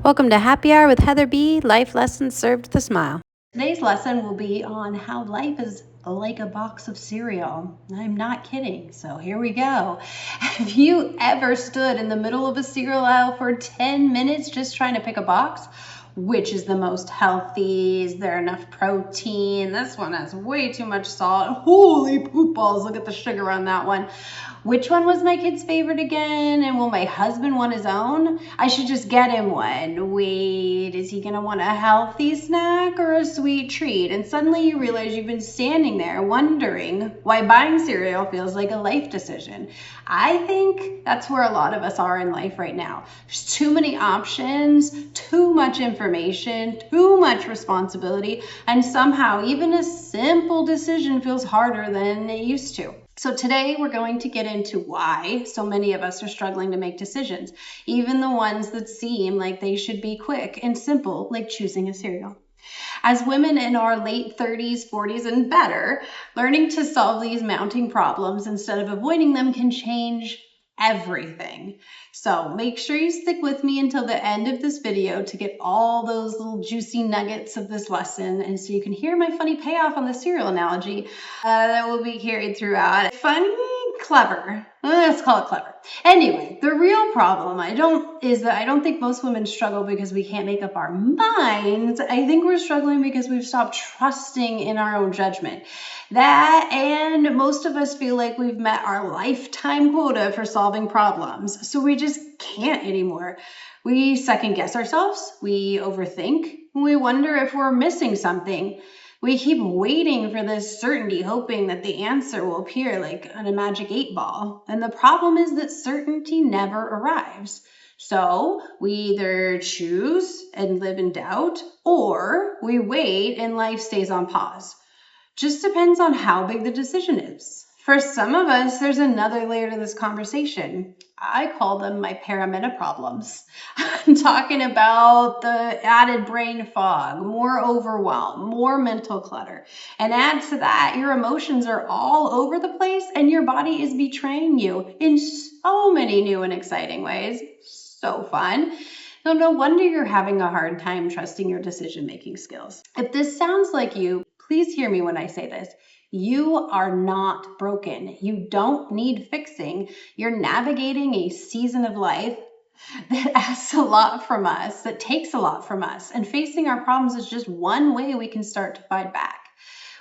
Welcome to Happy Hour with Heather B. Life lessons served with a smile. Today's lesson will be on how life is like a box of cereal. I'm not kidding. So here we go. Have you ever stood in the middle of a cereal aisle for 10 minutes just trying to pick a box? Which is the most healthy? Is there enough protein? This one has way too much salt. Holy poop balls, look at the sugar on that one. Which one was my kid's favorite again? And will my husband want his own? I should just get him one. Wait, is he gonna want a healthy snack or a sweet treat? And suddenly you realize you've been standing there wondering why buying cereal feels like a life decision. I think that's where a lot of us are in life right now. There's too many options, too much information, too much responsibility, and somehow even a simple decision feels harder than it used to. So today we're going to get into why so many of us are struggling to make decisions, even the ones that seem like they should be quick and simple, like choosing a cereal. As women in our late 30s, 40s, and better, learning to solve these mounting problems instead of avoiding them can change everything. So make sure you stick with me until the end of this video to get all those little juicy nuggets of this lesson, and so you can hear my funny payoff on the cereal analogy that will be carried throughout. Funny, clever. Let's call it clever. Anyway, the real problem is that I don't think most women struggle because we can't make up our minds. I think we're struggling because we've stopped trusting in our own judgment. That, and most of us feel like we've met our lifetime quota for solving problems, so we just can't anymore. We second guess ourselves, we overthink, we wonder if we're missing something. We keep waiting for this certainty, hoping that the answer will appear like on a magic 8-ball. And the problem is that certainty never arrives. So we either choose and live in doubt, or we wait and life stays on pause. Just depends on how big the decision is. For some of us, there's another layer to this conversation. I call them my parameta problems. I'm talking about the added brain fog, more overwhelm, more mental clutter. And add to that, your emotions are all over the place and your body is betraying you in so many new and exciting ways. So fun. So no wonder you're having a hard time trusting your decision-making skills. If this sounds like you, please hear me when I say this. You are not broken. You don't need fixing. You're navigating a season of life that asks a lot from us, that takes a lot from us. And facing our problems is just one way we can start to fight back.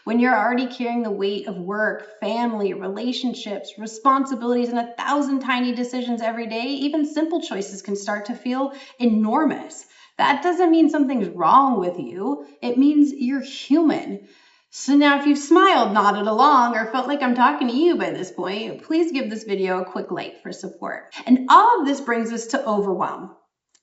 When you're already carrying the weight of work, family, relationships, responsibilities, and 1,000 tiny decisions every day, even simple choices can start to feel enormous. That doesn't mean something's wrong with you. It means you're human. So now if you've smiled, nodded along, or felt like I'm talking to you by this point, please give this video a quick like for support. And all of this brings us to overwhelm.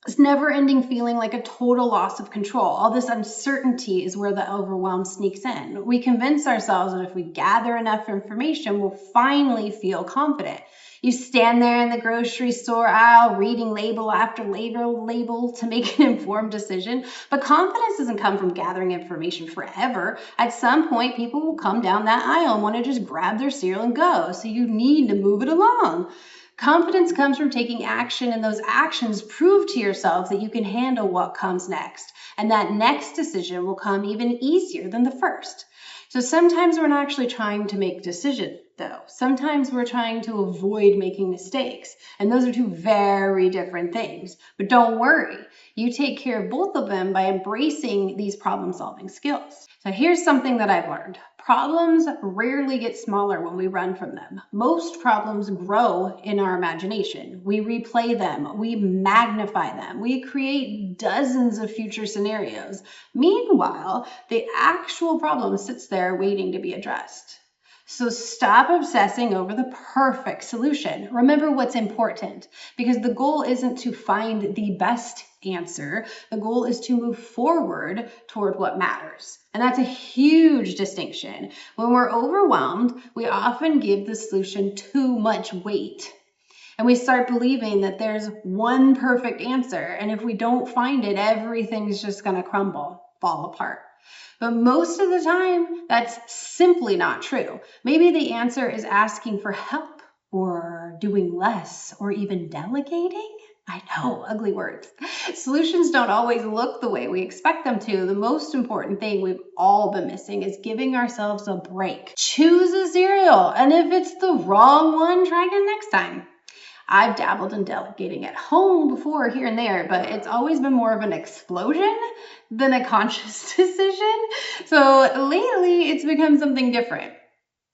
This never-ending feeling like a total loss of control. All this uncertainty is where the overwhelm sneaks in. We convince ourselves that if we gather enough information, we'll finally feel confident. You stand there in the grocery store aisle, reading label after label to make an informed decision. But confidence doesn't come from gathering information forever. At some point, people will come down that aisle and want to just grab their cereal and go. So you need to move it along. Confidence comes from taking action, and those actions prove to yourself that you can handle what comes next. And that next decision will come even easier than the first. So sometimes we're not actually trying to make decisions, though. Sometimes we're trying to avoid making mistakes. And those are two very different things. But don't worry. You take care of both of them by embracing these problem-solving skills. So here's something that I've learned. Problems rarely get smaller when we run from them. Most problems grow in our imagination. We replay them, we magnify them, we create dozens of future scenarios. Meanwhile, the actual problem sits there waiting to be addressed. So stop obsessing over the perfect solution. Remember what's important, because the goal isn't to find the best answer. The goal is to move forward toward what matters. And that's a huge distinction. When we're overwhelmed, we often give the solution too much weight. And we start believing that there's one perfect answer. And if we don't find it, everything's just going to crumble, fall apart. But most of the time, that's simply not true. Maybe the answer is asking for help, or doing less, or even delegating. I know, ugly words. Solutions don't always look the way we expect them to. The most important thing we've all been missing is giving ourselves a break. Choose a cereal, and if it's the wrong one, try again next time. I've dabbled in delegating at home before, here and there, but it's always been more of an explosion than a conscious decision. So lately, it's become something different.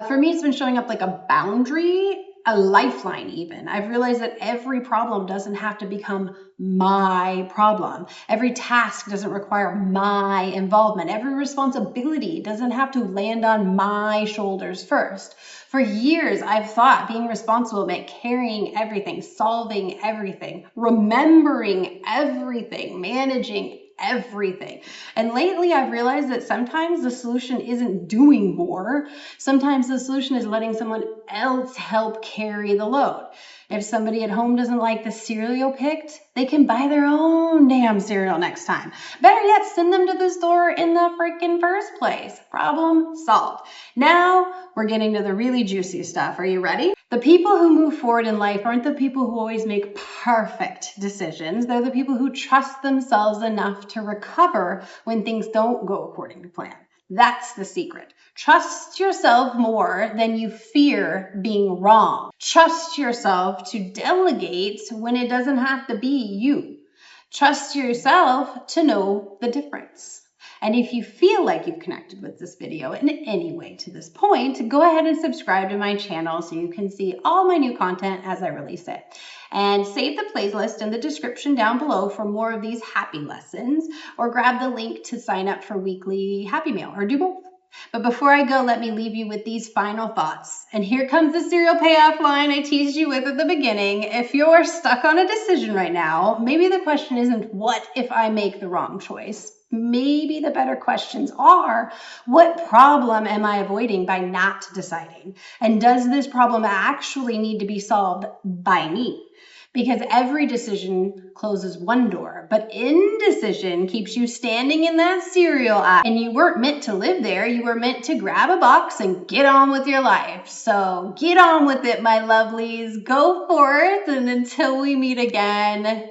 For me, it's been showing up like a boundary, a lifeline even. I've realized that every problem doesn't have to become my problem. Every task doesn't require my involvement. Every responsibility doesn't have to land on my shoulders first. For years, I've thought being responsible meant carrying everything, solving everything, remembering everything, managing everything. And lately I've realized that sometimes the solution isn't doing more. Sometimes the solution is letting someone else help carry the load. If somebody at home doesn't like the cereal picked, they can buy their own damn cereal next time. Better yet, send them to the store in the freaking first place. Problem solved. Now we're getting to the really juicy stuff. Are you ready? The people who move forward in life aren't the people who always make perfect decisions. They're the people who trust themselves enough to recover when things don't go according to plan. That's the secret. Trust yourself more than you fear being wrong. Trust yourself to delegate when it doesn't have to be you. Trust yourself to know the difference. And if you feel like you've connected with this video in any way to this point, go ahead and subscribe to my channel so you can see all my new content as I release it. And save the playlist in the description down below for more of these happy lessons, or grab the link to sign up for weekly Happy Meal, or do both. But before I go, let me leave you with these final thoughts. And here comes the cereal payoff line I teased you with at the beginning. If you're stuck on a decision right now, maybe the question isn't, what if I make the wrong choice? Maybe the better questions are, what problem am I avoiding by not deciding? And does this problem actually need to be solved by me? Because every decision closes one door, but indecision keeps you standing in that cereal aisle. And you weren't meant to live there. You were meant to grab a box and get on with your life. So get on with it, my lovelies. Go forth, and until we meet again,